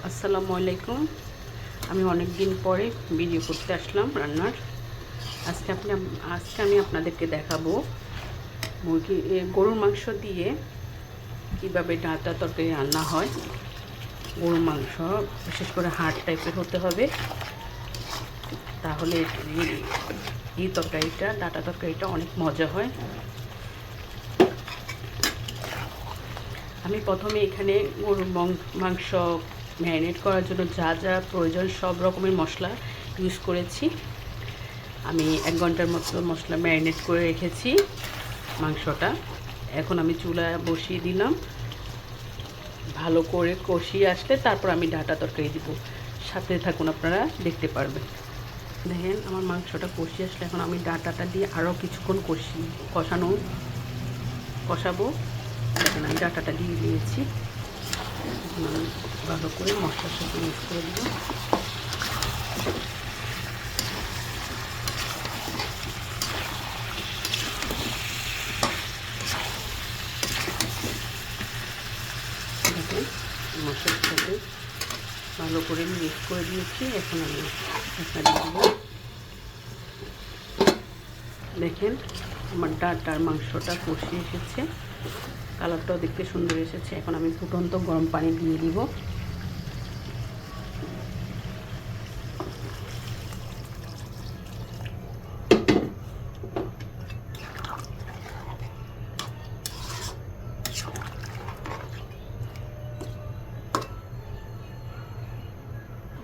আসসালামু আলাইকুম। আমি অনেক দিন পরে ভিডিও করতে আসলাম রান্নার। আজকে আমি আপনাদেরকে দেখাবো গরুর মাংস দিয়ে কিভাবে ডাঁটা তরকারি রান্না হয়। গরুর মাংস বিশেষ করে হাড় টাইপের হতে হবে, তাহলে এই তরকারিটা ডাঁটা তরকারিটা অনেক মজা হয়। আমি প্রথমে এখানে গরুর মাংস ম্যারিনেট করার জন্য যা যা প্রয়োজন সব রকমের মশলা ইউজ করেছি। আমি 1 ঘন্টার মতো মশলা ম্যারিনেট করে রেখেছি মাংসটা। এখন আমি চুলায় বসিয়ে দিলাম, ভালো করে কষিয়ে আসলে তারপর আমি ডাঁটা তরকারি দিব। সাথে থাকুন, আপনারা দেখতে পারবেন। দেখেন আমার মাংসটা কষিয়ে আসলে এখন আমি ডাঁটাটা দিয়ে আরও কিছুক্ষণ কষাবো। দেখেন আমি ডাঁটাটা দিয়ে দিয়েছি। ভালো করে মশলার সাথে মিক্স করে দেব। দেখেন মশলার সাথে ভালো করে মিক্স করে দিয়েছি। এখন আমি ঢাকনা দিয়ে দেবো। দেখেন আমার ডাঁটার মাংসটা কষিয়ে এসেছে, কালারটাও দেখতে সুন্দর এসেছে। এখন আমি ফুটন্ত গরম পানি দিয়ে দিব।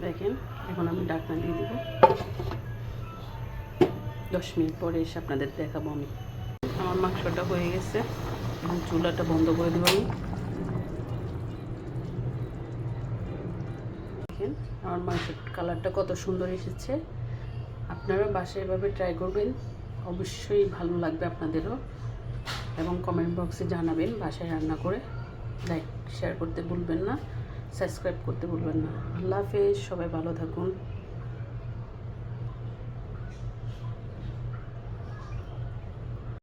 দেখেন এখন আমি ঢাকনা দিয়ে দিব। 10 মিনিট পরে এসে আপনাদের দেখাবো আমি। আমার মাংসটা হয়ে গেছে, এখন চুলাটা বন্ধ করে দেবো আমি। দেখেন আমার মাংসের কালারটা কত সুন্দর এসেছে। আপনারা বাসায় এভাবে ট্রাই করবেন, অবশ্যই ভালো লাগবে আপনাদেরও। এবং কমেন্ট বক্সে জানাবেন বাসায় রান্না করে। লাইক শেয়ার করতে ভুলবেন না, সাবস্ক্রাইব করতে ভুলবেন না। আল্লাহ হাফেজ, সবাই ভালো থাকুন।